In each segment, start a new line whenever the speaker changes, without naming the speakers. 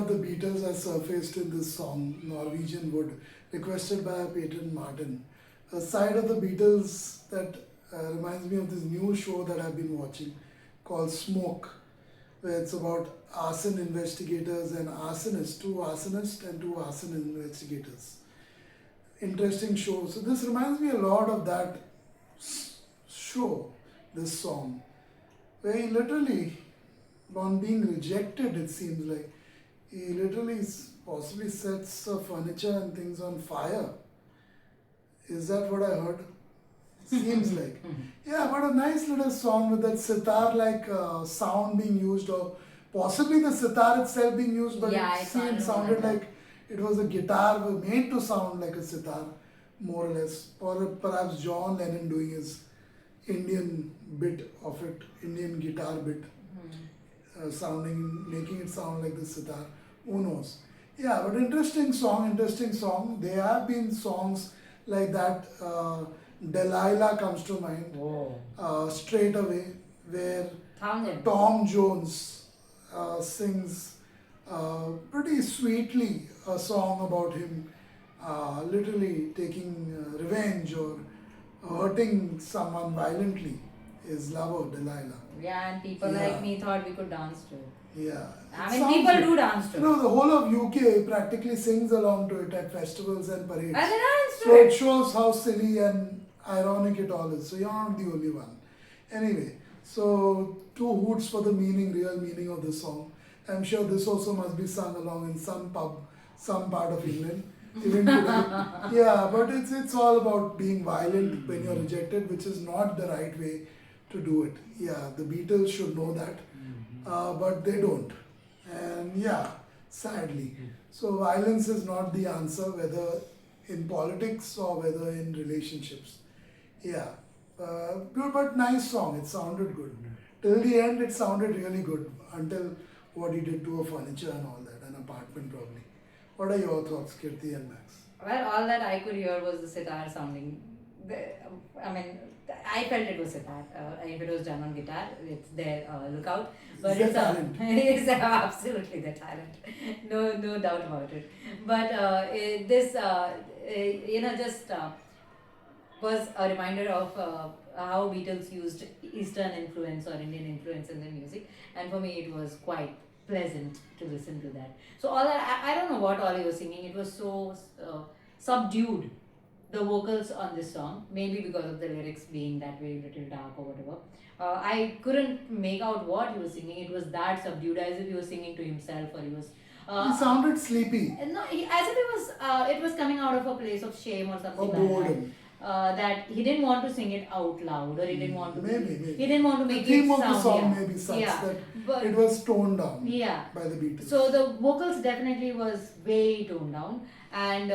of the Beatles has surfaced in this song, Norwegian Wood, requested by Peyton Martin. A side of the Beatles that reminds me of this new show that I've been watching called Smoke, where it's about arson investigators and arsonists, two arsonists and two arson investigators. Interesting show. So this reminds me a lot of that show, this song, where he literally, on being rejected, it seems like, he literally possibly sets furniture and things on fire. Is that what I heard? Seems like. Yeah, but a nice little song with that sitar-like sound being used, or possibly the sitar itself being used, but
Yeah,
it
it sounded
sounded
like
like it was a guitar made to sound like a sitar, more or less. Or perhaps John Lennon doing his Indian bit of it, Indian guitar bit, making it sound like the sitar. Who knows? Yeah, but interesting song, interesting song. There have been songs like that. Delilah comes to mind straight away, where
Thousand.
Tom Jones sings pretty sweetly a song about him literally taking revenge or hurting someone violently, his lover Delilah.
Yeah, and people
Yeah.
like me thought we could dance too.
Yeah.
I
It
mean,
sounds
people
good.
do dance too.
You know, the whole of UK practically sings along to it at festivals and parades.
And they dance to
So it
it.
shows how silly and ironic it all is. So you're not the only one. Anyway, so two hoots for the real meaning of the song. I'm sure this also must be sung along in some pub, some part of England. Even today. Yeah, but it's all about being violent when you're rejected, which is not the right way to do it. Yeah, the Beatles should know that, but they don't. And yeah, sadly. So violence is not the answer, whether in politics or whether in relationships. Yeah, good, but nice song. It sounded good. Till the end, it sounded really good. Until what he did to a furniture and all that, an apartment probably. What are your thoughts, Kirti and Max?
Well, all that I could hear was the sitar sounding. I mean, I felt it was sitar. If it was done on guitar, it's their lookout. But
It's
it's
their talent.
it's absolutely their talent. No doubt about it. But this, just was a reminder of how Beatles used Eastern influence or Indian influence in their music, and for me it was quite pleasant to listen to that. So all that, I don't know what all he was singing. It was so subdued, the vocals on this song, maybe because of the lyrics being that way, little dark or whatever. I couldn't make out what he was singing. It was that subdued, as if he was singing to himself, or he was.
He sounded sleepy.
No, as if it was coming out of a place of shame or something
Or
like that.
boredom.
That he didn't want to sing it out loud, or he didn't want to.
Maybe.
He didn't want to make
the theme
it
of
sound.
the song
Yeah.
may be such
Yeah.
that
But-
it was toned down
Yeah.
by the Beatles.
So the vocals definitely was way toned down, and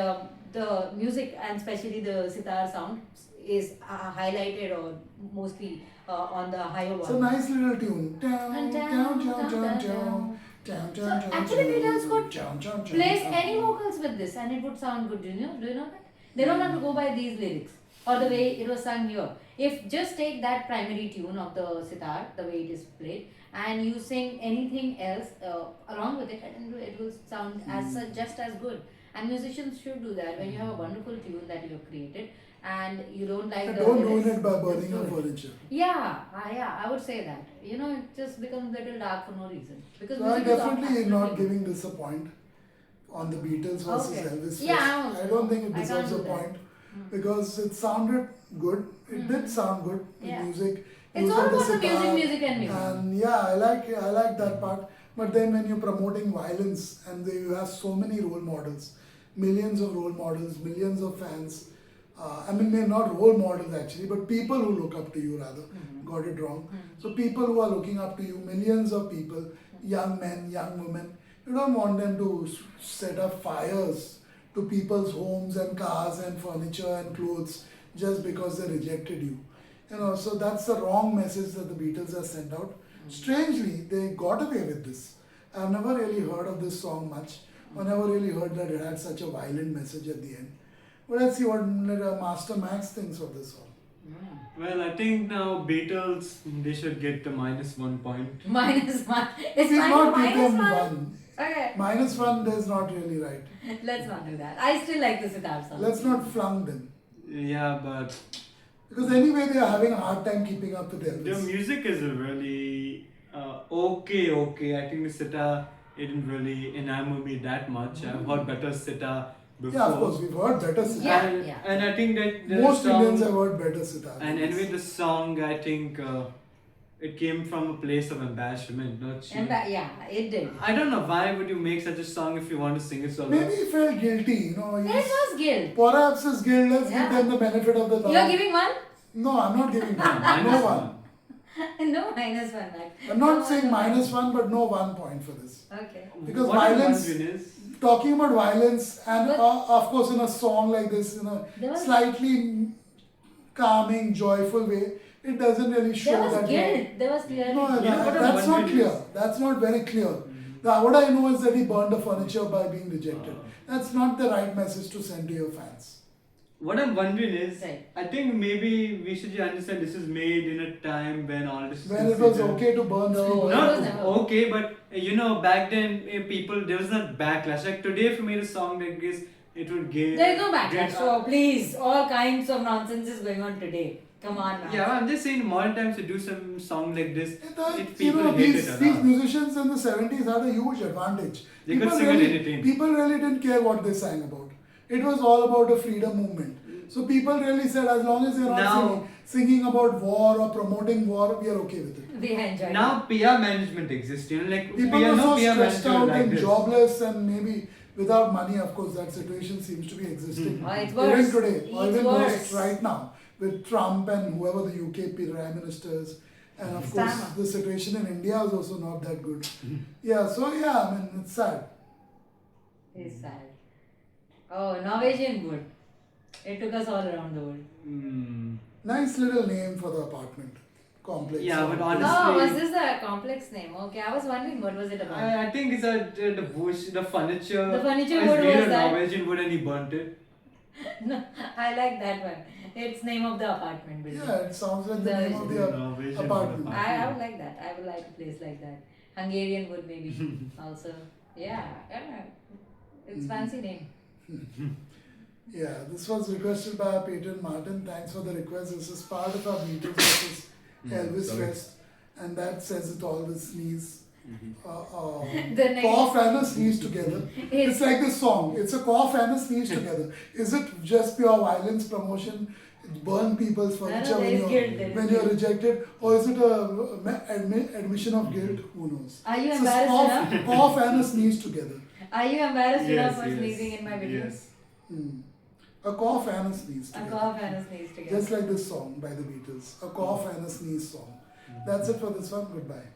the music, and especially the sitar sound, is highlighted or mostly on the higher
It's a
one.
nice little tune.
And down. So actually,
Down,
Beatles could
down, down,
place
down.
any vocals with this, and it would sound good. Do you know that? They don't have to go by these lyrics or the way it was sung here. If just take that primary tune of the sitar, the way it is played, and you sing anything else along with it, and it will sound just as good. And musicians should do that. When you have a wonderful tune that you have created, and you don't like
And
the
don't
lyrics,
ruin it by
just
burning
do
your
it.
furniture.
Yeah, I would say that. It just becomes a little dark for no reason. Because
So I'm
music is
definitely
absolutely
not
good.
giving this a point on the Beatles versus
Okay.
Elvis.
Yeah,
First. I don't think it
I can't
deserves a
do that.
point because it sounded good. It did sound good. The
Yeah.
music.
It's
use
all
of the
about the
sitar,
music and music.
And yeah, I like that part. But then when you're promoting violence and you have so many role models, millions of role models, millions of fans. I mean, they're not role models actually, but people who look up to you rather. Got it wrong. So people who are looking up to you, millions of people, young men, young women, you don't want them to set up fires to people's homes and cars and furniture and clothes just because they rejected you. So that's the wrong message that the Beatles have sent out. Strangely, they got away with this. I've never really heard of this song much. I never really heard that it had such a violent message at the end. But let's see what Master Max thinks of this song.
Well, I think now Beatles, they should get the -1 point.
-1. It's
It will
fine
not
for
give them
-1.
one.
Okay.
-1 is not really right.
Let's not do that. I still like the sitar song.
Let's not flunk them.
Yeah, but
Because anyway, they are having a hard time keeping up with
the
Elvis.
music is really okay. I think the sitar didn't really enamor me that much. I've heard better sitar before.
Yeah, of course, we've heard better sitar.
Yeah,
And,
yeah.
and I think that the
Most
song,
Indians have heard better sitar.
And anyway, the song, I think it came from a place of embarrassment, not cheap.
Yeah, it did.
I don't know why would you make such a song if you want to sing it solo.
Maybe he felt guilty, you know.
It was guilt.
Perhaps his guilt, let's
Yeah.
give them the benefit of the doubt.
You're giving one?
No, I'm not giving one.
Minus
No
one.
one.
No, -1. Like.
I'm not
No,
saying
no,
-1, but no 1 point for this.
Okay.
Because
What I'm
violence-
wondering is,
Talking about violence, and
But-
of course, in a song like this, in a
There was-
slightly calming, joyful way, it doesn't really show
There was
that.
guilt. There was clearly
No,
guilt.
Yeah, what I'm
that's not
wondering
clear.
is-
That's not very clear. What I know is that he burned the furniture by being rejected. That's not the right message to send to your fans.
what I'm wondering is,
Right.
I think maybe we should understand this is made in a time when all this is
When it was
considered-
okay to burn
No,
people.
it
Not
was never.
okay, but back then people there was not backlash. Like today, if you made a song like this, it would get.
There is no backlash.
get-
So please, all kinds of nonsense is going on today. Come on now.
Yeah, I'm just saying, in modern times to do some song like this,
You
people
know,
hate
these
it a lot.
musicians in the 70s had a huge advantage.
They could sing and entertain.
People really didn't care what they sang about. It was all about the freedom movement. So people really said, as long as you're not
Now-
singing about war or promoting war, we are okay with it.
We enjoy
Now PR management exists. Like
People
PR,
are
no
so
PR
stressed
management
out
like
and
this.
jobless and maybe without money. Of course, that situation seems to be existing.
Oh, it's
Even
worse.
today, or
It's
even
worse.
worse right now with Trump and whoever the UK Prime Ministers. And of course,
Starmer.
the situation in India is also not that good. Yeah, so yeah, I mean, it's sad.
It's sad. Oh, Norwegian wood. It took us all around the world.
Hmm.
Nice little name for the apartment complex.
Yeah, but honestly-
Oh, was this a complex name? Okay, I was wondering what was it about.
I think it's the bush, the furniture.
The furniture
is
wood
made
was
of
that.
Norwegian wood and he burnt it.
No, I like that one. It's name of the apartment building.
Yeah, it sounds like the
The-
name of the
Norwegian
apartment.
wood
I would like that. I would like a place like that. Hungarian wood maybe also. Yeah, I don't know. It's fancy name.
Yeah, this was requested by Peyton Martin. Thanks for the request. This is part of our Beatles versus Elvis
sorry.
Fest, and that says it all. The sneeze,
The next-
cough and a sneeze together. It's like this song. It's a cough and a sneeze together. Is it just pure violence promotion? Burn people's furniture
there is guilt, there is
when you're
guilt.
rejected, or is it a admission of guilt? Who knows?
Are you
So
embarrassed
cough,
enough?
cough and a sneeze together.
Are you embarrassed enough
Yes,
for
yes,
sneezing in my video?
yes.
Hmm. A cough and a sneeze
A
together.
cough and a sneeze together.
Just like this song by the Beatles. A cough and a sneeze song. That's it for this one. Goodbye.